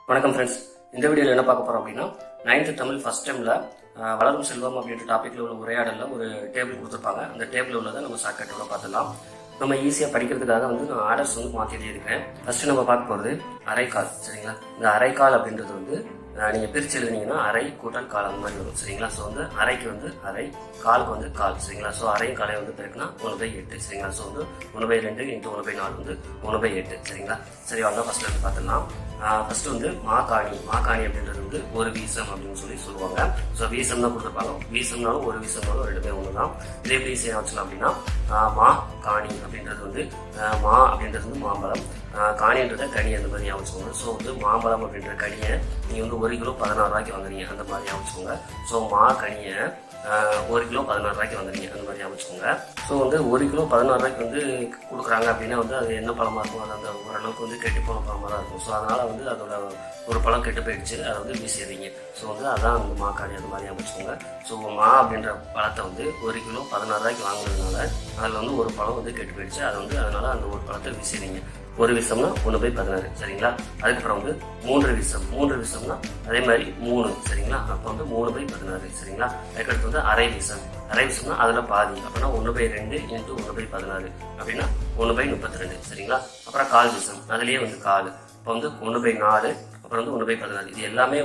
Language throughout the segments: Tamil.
வணக்கம் ஃப்ரெண்ட்ஸ். இந்த வீடியோவில் என்ன பார்க்க போகிறோம் அப்படின்னா 9th தமிழ் ஃபர்ஸ்ட் டைமில் வளரும் செல்வம் அப்படின்ற டாப்பிக்கில் உள்ள உரையாடலில் ஒரு டேபிள் கொடுத்துருப்பாங்க. அந்த டேபிள் உள்ளதை நம்ம ஷார்ட்கட்டோட பார்த்துடலாம். நம்ம ஈஸியாக படிக்கிறதுக்காக நான் ஆர்டர்ஸ் மாற்றி எழுதியிருக்கேன். ஃபர்ஸ்ட் நம்ம பார்க்க போகிறது அரைக்கால். சரிங்களா, இந்த அரைக்கால் அப்படின்றது நீங்கள் பிரித்து எழுதினீங்கன்னா அரை கூட்டல் கால் அந்த மாதிரி வரும். சரிங்களா, ஸோ அரைக்கு அரை, காலுக்கு கால். சரிங்களா, ஸோ அரையும் காலையும் பெருக்குனா 1/8. சரிங்களா, ஸோ 1/2 × 1/4 1/8. சரிங்களா, சரி வாங்க ஃபர்ஸ்ட் வந்து பார்த்துடலாம். ஃபர்ஸ்ட் மாக்காணி. மாக்காணி அப்படின்றது ஒரு வீசம் அப்படின்னு சொல்லுவாங்க. ஸோ வீசம் தான் கொடுத்துருப்பாங்க. வீசம்னாலும் ஒரு வீசம்னாலும் ரெண்டுமே ஒன்று தான். இதே எப்படி ஈஸியாக வச்சுக்கலாம் அப்படின்னா மா காணி அப்படின்றது மா அப்படின்றது மாம்பழம், காணின்றத கனி அந்த மாதிரி ஞாபகம். ஸோ மாம்பழம் அப்படின்ற கனியை நீங்கள் 1 கிலோ 16 ரூபாய்க்கு வாங்குறீங்க அந்த மாதிரி ஞாபகம். ஸோ மா கனியை 1 கிலோ 16 ரூபாய்க்கு வாங்குறீங்க அந்த மாதிரி ஞாபகம். ஸோ 1 கிலோ 16 ரூபாய்க்கு கொடுக்குறாங்க அப்படின்னா அது என்ன பழமாக இருக்கும், அது அந்த ஓரளவுக்கு கெட்டு போன பழமாக தான் இருக்கும். ஸோ அதனால் அதோட ஒரு பழம் கெட்டு போயிடுச்சு, அதை வீசிடுறீங்க. ஸோ அதான் மாக்காணி அந்த மாதிரி ஞாபகம். ஸோ மா அப்படின்ற பழத்தை 1 கிலோ 16 ரூபாய்க்கு வாங்குறதுனால அதில் ஒரு பழம் கெட்டு போயிடுச்சு. அதனால அந்த ஒரு பழத்தை வீசிடுறீங்க. ஒரு வீசம்னா 1/16. சரிங்களா, அதுக்கப்புறம் 3 வீசம். 3 வீசம்னா அதே மாதிரி 3. சரிங்களா, அப்போ 3/16. சரிங்களா, அதுக்கடுத்து அரை வீசம். அரை வீசம்னா அதில் பாதி, அப்படின்னா 1/2 × 1/16 அப்படின்னா 1/32. சரிங்களா, அப்புறம் கால் வீசம். அதுலேயே கால், இப்போ 1/4, அப்புறம் 1/16. இது எல்லாமே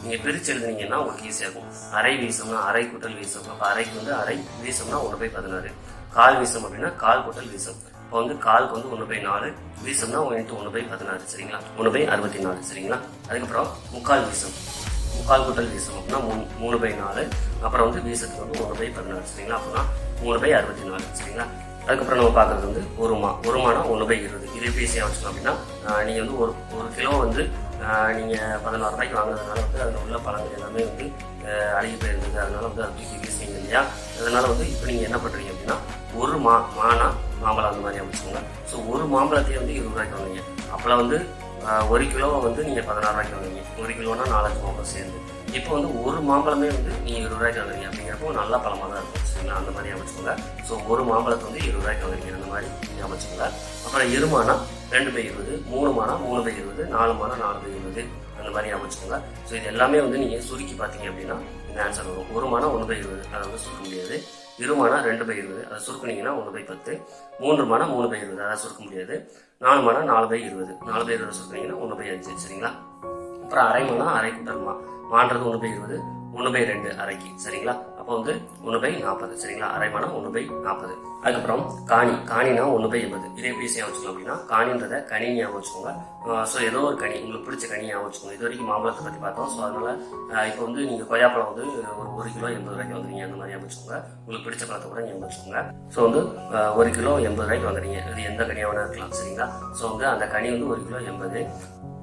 நீங்கள் பிரித்து எழுதுனீங்கன்னா உங்களுக்கு ஈஸியாக இருக்கும். அரை வீசம்னா அரை கூட்டல் வீசம், அப்போ அரைக்கு அரை, வீசம்னா 1/16. கால் வீசம் அப்படின்னா கால் கூட்டல் வீசம், இப்போ காலுக்கு 1/4, வீசம்னா 1/16. சரிங்களா, 1/64. சரிங்களா, அதுக்கப்புறம் முக்கால் வீசம். முக்கால் கூட்டல் வீசம் அப்படின்னா 3/4, அப்புறம் வீசத்துக்கு 1/16. சரிங்களா, அப்படின்னா 3/64. சரிங்களா, அதுக்கப்புறம் நம்ம பார்க்குறது ஒரு மானா 1/20. இது எப்படி ஈஸியாக வச்சுக்கணும் அப்படின்னா நீங்கள் ஒரு கிலோ நீங்கள் 16 ரூபாய்க்கு வாங்குறதுனால அதில் உள்ள பழங்கள் எல்லாமே அழுகி போயிருந்தது. அதனால அதை தூக்கி வீசுவீங்க இல்லையா. அதனால இப்போ நீங்கள் என்ன பண்ணுறீங்க அப்படின்னா ஒரு மானா மாம்பழம் அந்த மாதிரி அமைச்சுக்கோங்க. ஸோ ஒரு மாம்பழத்தையே 20 ரூபாய்க்கு வாங்குவீங்க. அப்போலாம் 1 கிலோ நீங்கள் 16 ரூபாய்க்கு வாங்குவீங்க. 1 கிலோனா 4 மாம்பழம் சேர்ந்து. இப்போ ஒரு மாம்பழமே நீங்கள் 20 ரூபாய்க்கு வாங்குறீங்க அப்படிங்கிறப்போ நல்ல பழமாக தான் இருக்கும். சரிங்களா, அந்த மாதிரி அமைச்சுக்கோங்க. ஸோ ஒரு மாம்பழத்தை 20 ரூபாய்க்கு வாங்குறீங்க அந்த மாதிரி அமைச்சுக்கோங்க. அப்புறம் 2 மானா 2/20, 3 மானா 3/20, 4 மானா 4/20 அந்த மாதிரி அமைச்சுக்கோங்க. ஸோ இது எல்லாமே நீங்கள் சுருக்கி பார்த்தீங்க அப்படின்னா இந்த ஆன்சர் வரும். 1 மானா 1/20, அதை சுருக்க முடியாது. 2 மானா 2/20, அதை சுருக்குனீங்கன்னா 1/10. 3 மானா 3/20, அதை சுருக்க முடியாது. 4 மானா 4/20, 4/20 சுருக்குனீங்கன்னா 1/5. சரிங்களா, அப்புறம் அரை மானா அரை கூட்டல் மான்றது 1/20, 1/2 அரைக்கு. சரிங்களா, அப்போ 1/40. சரிங்களா, அரை மானா 1/40. அதுக்கப்புறம் காணினா 1/80. இதே எப்படி ஈஸியாக வச்சுக்கலாம் அப்படின்னா காணின்றதை கனி ஞாபகம் வச்சுக்கோங்க. ஸோ ஏதோ ஒரு கனி, உங்களுக்கு பிடிச்ச கனி ஞாபகம் வச்சுக்கோங்க. இது வரைக்கும் மாம்பழத்தை பற்றி பார்த்தோம். ஸோ அதனால் இப்போ நீங்கள் கொய்யாப்பழம் ஒரு 1 கிலோ 80 ரூபாய்க்கு வாங்குறீங்க அந்த மாதிரி ஞாபகம் வச்சுக்கோங்க. உங்களுக்கு பிடிச்ச பழத்தை கூட ஞாபகம் வச்சுக்கோங்க. ஸோ 1 கிலோ 80 ரூபாய்க்கு வாங்குறீங்க. அது எந்த கனியாக வேணா இருக்கலாம். சரிங்களா, ஸோ அந்த கனி 1 கிலோ 80.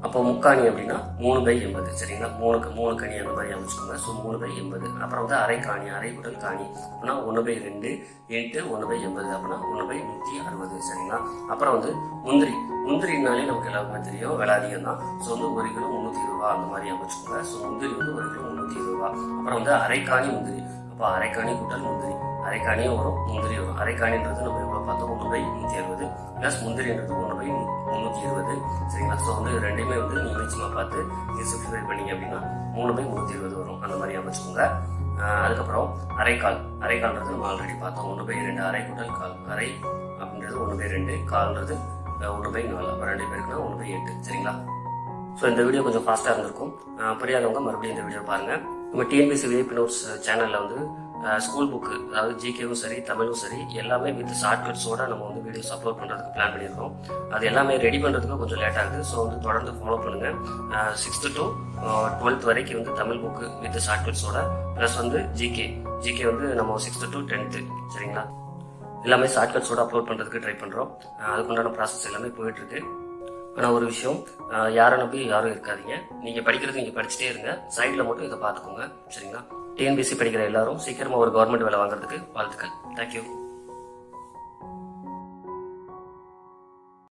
அப்போ முக்காணி அப்படின்னா 3/80. சரிங்களா, 3 கனி அந்த மாதிரி அமைச்சுக்கோங்க. ஸோ 3/80. அப்புறம் அரை காணி, அரை கூட்டல் காணி அப்படின்னா 1/2 × 1/80 அப்படின்னா 1/160. சரிங்களா, அப்புறம் முந்திரினாலே நமக்கு எல்லாருக்குமே தெரியும் விலை அதிகம் தான். ஸோ 1 கிலோ 320 ரூபா அந்த மாதிரி அமைச்சுக்கோங்க. ஸோ முந்திரி 1 கிலோ 320 ரூபா. அப்புறம் அரைக்காணி முந்திரி, அப்போ அரைக்காணி கூட்டல் முந்திரி, அரைக்காணியும் வரும் முந்திரி வரும். அரைக்காணின்றது நம்ம எவ்வளோ பார்த்தோம் 1/160 ப்ளஸ் முந்திரின்றது 1/320. சரிங்களா, ஸோ ரெண்டுமே நீங்கள் நிச்சயமாக பார்த்து நீங்கள் சிம்பிளிஃபை பண்ணீங்க அப்படின்னா 3/120 வரும். அந்த மாதிரி அமைச்சுக்கோங்க. அதுக்கப்புறம் அரைக்கால்ன்றது நம்ம ஆல்ரெடி பார்த்தோம். 1/2, அரை கூட்டல் கால், அரை அப்படின்றது 1/2, கால்ன்றது 1/4, அப்போ 2 பேருக்குன்னா 1/8. சரிங்களா, ஸோ இந்த வீடியோ கொஞ்சம் ஃபாஸ்ட்டாக இருந்திருக்கும். புரியாதவங்க மறுபடியும் இந்த வீடியோ பாருங்கள். நம்ம டிஎன்பிஎஸ்சி விஐபி நோட்ஸ் சேனலில் ஸ்கூல் புக்கு, அதாவது ஜிகேவும் சரி தமிழும் சரி எல்லாமே வித் ஷார்ட்கட்ஸோட நம்ம வீடியோஸ் அப்லோட் பண்ணுறதுக்கு பிளான் பண்ணியிருக்கோம். அது எல்லாமே ரெடி பண்ணுறதுக்கு கொஞ்சம் லேட் ஆகுது. ஸோ தொடர்ந்து ஃபாலோ பண்ணுங்கள். 6th to 12th வரைக்கும் தமிழ் புக்கு வித் ஷார்ட்கட்ஸோட ப்ளஸ் ஜிகே நம்ம 6th to 10th. சரிங்களா, எல்லாமே ஷார்ட்கட்ஸோட அப்லோட் பண்ணுறதுக்கு ட்ரை பண்ணுறோம். அதுக்குண்டான ப்ராசஸ் எல்லாமே போயிட்டுருக்கு. ஆனால் ஒரு விஷயம், யாரை நம்பி யாரும் இருக்காதீங்க. நீங்கள் படிக்கிறது நீங்கள் படிச்சுட்டே இருங்க, சைடில் மட்டும் இதை பார்த்துக்கோங்க. சரிங்களா, டிஎன்பிஎஸ்சி படிக்கிற எல்லாரும் சீக்கிரமாக ஒரு கவர்மெண்ட் வேலை வாங்குறதுக்கு வாழ்த்துக்கள். தேங்க்யூ.